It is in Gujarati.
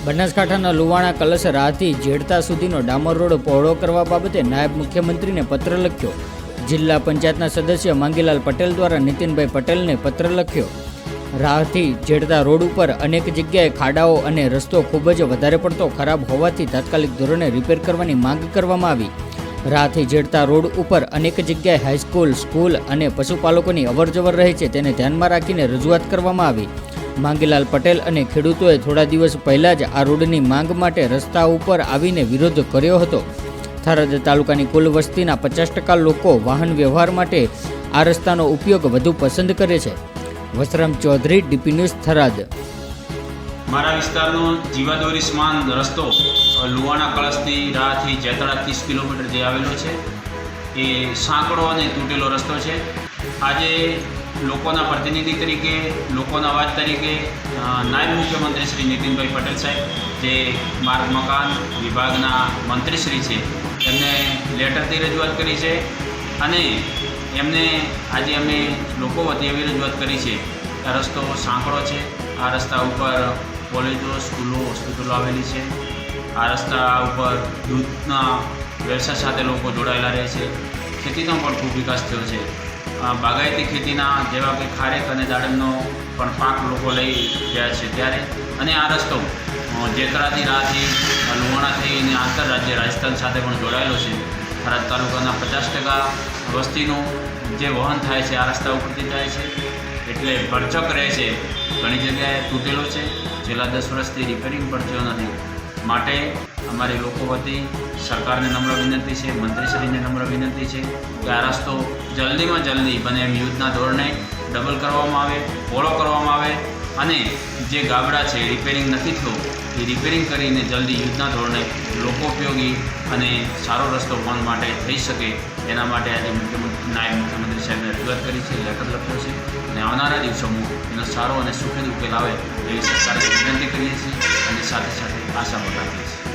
બનાસકાંઠાના લુવાણા કલશ રાહથી જેડતા સુધીનો ડામર રોડ પહોળો કરવા બાબતે નાયબ મુખ્યમંત્રીને પત્ર લખ્યો. જિલ્લા પંચાયતના સદસ્ય માંગીલાલ પટેલ દ્વારા નીતિનભાઈ પટેલને પત્ર લખ્યો. રાહથી જેડતા રોડ ઉપર અનેક જગ્યાએ ખાડાઓ અને રસ્તો ખૂબ જ વધારે પડતો ખરાબ હોવાથી તાત્કાલિક ધોરણે રિપેર કરવાની માંગ કરવામાં આવી. રાહથી જેડતા રોડ ઉપર અનેક જગ્યાએ હાઈસ્કૂલ, સ્કૂલ અને પશુપાલકોની અવરજવર રહે છે, તેને ધ્યાનમાં રાખીને રજૂઆત કરવામાં આવી. માંગીલાલ પટેલ અને ખેડૂતોએ થોડા દિવસ પહેલાં જ આ રોડની માંગ માટે રસ્તા ઉપર આવીને વિરોધ કર્યો હતો. થરાદ તાલુકાની કુલ વસ્તીના 50% લોકો વાહન વ્યવહાર માટે આ રસ્તાનો ઉપયોગ વધુ પસંદ કરે છે. Vasram Chaudhary, DP News, Tharad. મારા વિસ્તારનો જીવાદોરી સમાન રસ્તો લુવાણા કળશથી રાહથી જેતળા 30 કિલોમીટર જે આવેલો છે એ સાંકડો અને તૂટેલો રસ્તો છે. આજે લોકોના પ્રતિનિધિ તરીકે, લોકોના અવાજ તરીકે નાયબ મુખ્યમંત્રી શ્રી નીતિનભાઈ પટેલ સાહેબ, જે માર્ગ મકાન વિભાગના મંત્રીશ્રી છે, એમને લેટરથી રજૂઆત કરી છે અને એમને આજે અમે લોકો વતી એવી રજૂઆત કરી છે કે આ રસ્તો સાંકડો છે. આ રસ્તા ઉપર કોલેજો, સ્કૂલો, હોસ્પિટલો આવેલી છે. આ રસ્તા ઉપર દૂધના વ્યવસાય સાથે લોકો જોડાયેલા રહે છે. ખેતીનો પણ ખૂબ વિકાસ થયો છે. બાગાયતી ખેતીના જેવા કે ખારેક અને દાડમનો પણ પાક લોકો લઈ રહ્યા છે ત્યારે અને આ રસ્તો જેતળાથી રાહથી લુવાણા થઈ અને આંતરરાજ્ય રાજસ્થાન સાથે પણ જોડાયેલો છે. થરાદ તાલુકાના 50% વસ્તીનું જે વહન થાય છે આ રસ્તા ઉપરથી થાય છે, એટલે ભરચક રહે છે. ઘણી જગ્યાએ તૂટેલો છે. છેલ્લા 10 વર્ષથી રિપેરિંગ પણ થયો નથી. માટે અમારી લોકો વતી સરકારને નમ્ર વિનંતી છે, મંત્રીશ્રીને નમ્ર વિનંતી છે કે આ રસ્તો જલ્દીમાં જલ્દી બને એમ યુદ્ધના ધોરણે ડબલ કરવામાં આવે, પહોળો કરવામાં આવે અને જે ગાબડા છે રિપેરિંગ નથી થયો એ રિપેરિંગ કરીને જલ્દી યુદ્ધના ધોરણે લોકો ઉપયોગી અને સારો રસ્તો પણ માટે થઈ શકે એના માટે આજે નાયબ મુખ્યમંત્રી સાહેબને રજૂઆત કરી છે, લેટર લખ્યો છે અને આવનારા દિવસોમાં એનો સારો અને સુખદ ઉકેલ આવે એવી સરકારને વિનંતી કરીએ છીએ અને સાથે સાથે આશા પણ રાખીએ છીએ.